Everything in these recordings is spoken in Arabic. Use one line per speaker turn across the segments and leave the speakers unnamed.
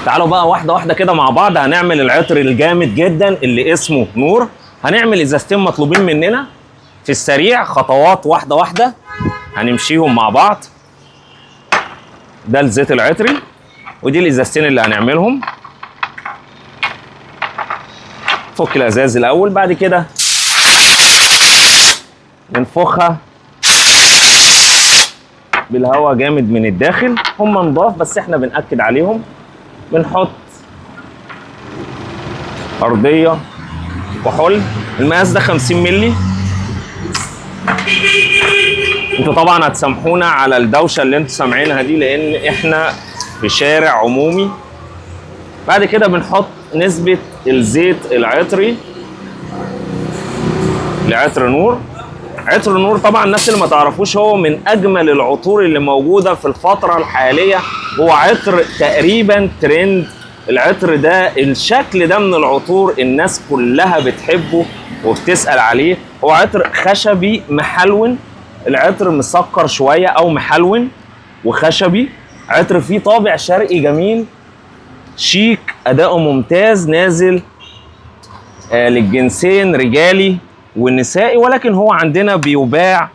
تعالوا بقى واحده واحده كده مع بعض. هنعمل العطر الجامد جدا اللي اسمه نور. هنعمل ازازتين مطلوبين مننا في السريع، خطوات واحده واحده هنمشيهم مع بعض. ده الزيت العطري ودي الازازتين اللي هنعملهم. فك الازاز الاول، بعد كده ننفخها بالهواء جامد من الداخل. هم نضاف بس احنا بنأكد عليهم. بنحط أرضية كحول، المقاس ده 50 مللي. انتوا طبعا هتسامحونا على الدوشة اللي انتوا سامعينها دي لأن احنا في شارع عمومي. بعد كده بنحط نسبة الزيت العطري لعطر نور. عطر نور طبعا الناس اللي ما تعرفوش هو من اجمل العطور اللي موجوده في الفتره الحاليه. هو عطر تقريبا ترند. العطر ده الشكل ده من العطور الناس كلها بتحبه وبتسال عليه. هو عطر خشبي محلون. العطر مسكر شويه او محلون وخشبي. عطر فيه طابع شرقي جميل شيك، اداؤه ممتاز، نازل للجنسين رجالي والنسائي، ولكن هو عندنا بيباع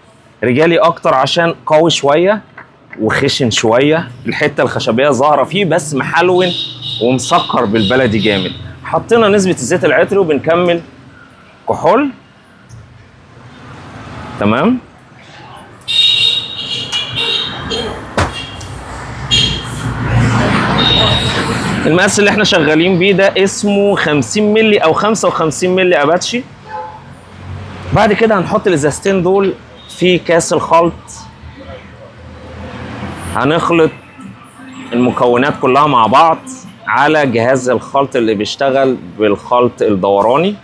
رجالي اكتر عشان قوي شويه وخشن شويه. الحته الخشبيه ظاهره فيه بس محلون ومسكر بالبلدي جامد. حطينا نسبه الزيت العطري وبنكمل كحول. تمام. المقاس اللي احنا شغالين بيه ده اسمه 50 مللي او 55 مللي اباتشي. بعد كده هنحط الازازتين دول في كاس الخلط. هنخلط المكونات كلها مع بعض على جهاز الخلط اللي بيشتغل بالخلط الدوراني.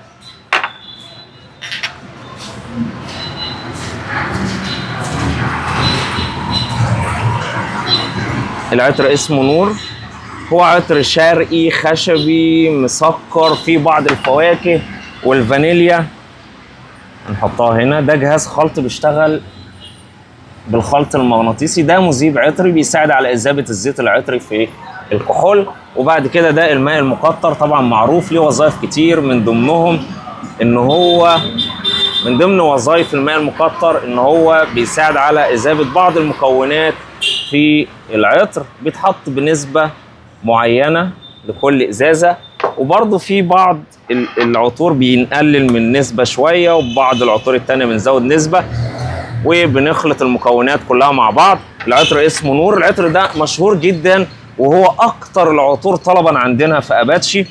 العطر اسمه نور. هو عطر شرقي خشبي مسكر فيه بعض الفواكه والفانيليا. هنحطها هنا. ده جهاز خلط بيشتغل بالخلط المغناطيسي. ده مذيب عطري بيساعد على اذابه الزيت العطري في الكحول. وبعد كده ده الماء المقطر، طبعا معروف ليه وظائف كتير، من ضمنهم ان هو من ضمن وظائف الماء المقطر ان هو بيساعد على اذابه بعض المكونات في العطر. بيتحط بنسبه معينه لكل ازازه، وبرضه في بعض العطور بنقلل من نسبه شويه وبعض العطور التانيه بنزود نسبه، وبنخلط المكونات كلها مع بعض. العطر اسمه نور. العطر ده مشهور جدا وهو اكتر العطور طلبا عندنا في اباتشي.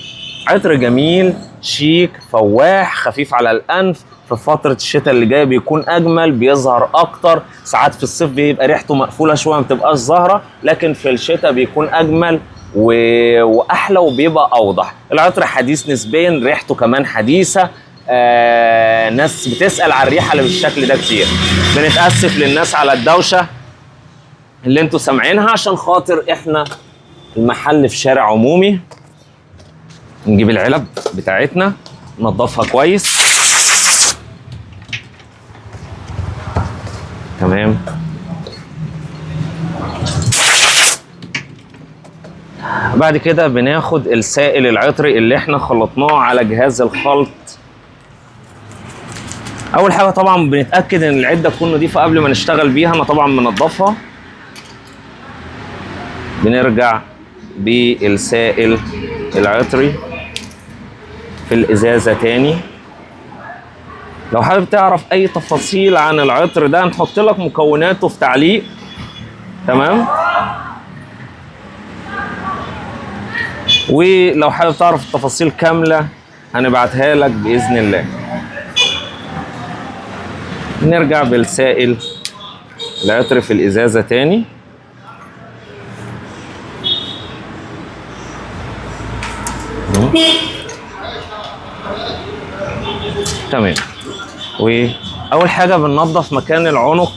عطر جميل شيك فواح خفيف على الانف. في فتره الشتاء اللي جايه بيكون اجمل، بيظهر اكتر. ساعات في الصيف بيبقى ريحته مقفوله شويه ما بتبقاش ظاهره، لكن في الشتاء بيكون اجمل واحلى وبيبقى اوضح. العطر حديث نسبيا، ريحته كمان حديثه. ناس بتسال على الريحه اللي بالشكل ده كتير. بنتاسف للناس على الدوشه اللي انتوا سامعينها عشان خاطر احنا المحل في شارع عمومي. نجيب العلب بتاعتنا ننضفها كويس. تمام. بعد كده بناخد السائل العطري اللي احنا خلطناه على جهاز الخلط. اول حاجه طبعا بنتاكد ان العده تكون نظيفه قبل ما نشتغل بيها. انا طبعا بنضفها. بنرجع بالسائل العطري في الازازه تاني. لو حابب تعرف اي تفاصيل عن العطر ده هنحط لك مكوناته في تعليق. تمام. ولو حابب تعرف التفاصيل كامله هنبعتها لك باذن الله. نرجع بالسائل العطر في الازازه تاني. تمام. واول حاجه بننظف مكان العنق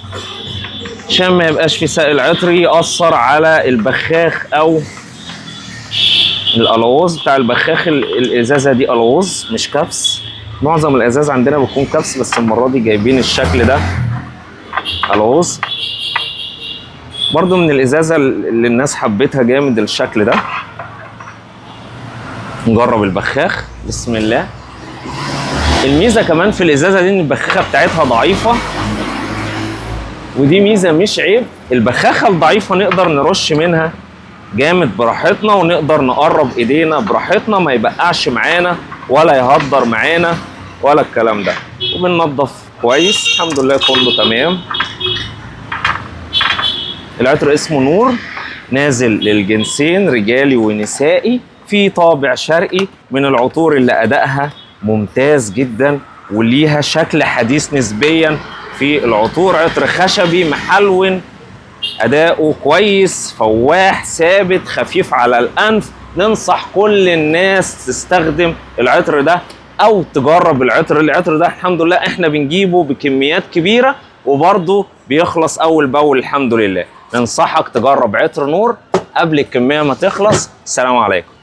عشان ما يبقاش في سائل عطري ياثر على البخاخ او الالوز بتاع البخاخ. الازازه دي الوز مش كبس. معظم الازاز عندنا بتكون كبس، بس المره دي جايبين الشكل ده الوز. برضو من الازازه اللي الناس حبتها جامد الشكل ده. نجرب البخاخ. بسم الله. الميزه كمان في الازازه دي ان البخاخه بتاعتها ضعيفه، ودي ميزه مش عيب. البخاخه الضعيفه نقدر نرش منها جامد براحتنا، ونقدر نقرب ايدينا براحتنا، ما يبقعش معانا ولا يهدر معانا ولا الكلام ده. وبننضف كويس. الحمد لله كله تمام. العطر اسمه نور، نازل للجنسين رجالي ونسائي، في طابع شرقي، من العطور اللي ادائها ممتاز جدا وليها شكل حديث نسبيا في العطور. عطر خشبي محلون، اداؤه كويس، فواح، ثابت، خفيف على الانف. ننصح كل الناس تستخدم العطر ده او تجرب العطر. العطر ده الحمد لله احنا بنجيبه بكميات كبيره وبرضه بيخلص اول باول الحمد لله. ننصحك تجرب عطر نور قبل الكميه ما تخلص. السلام عليكم.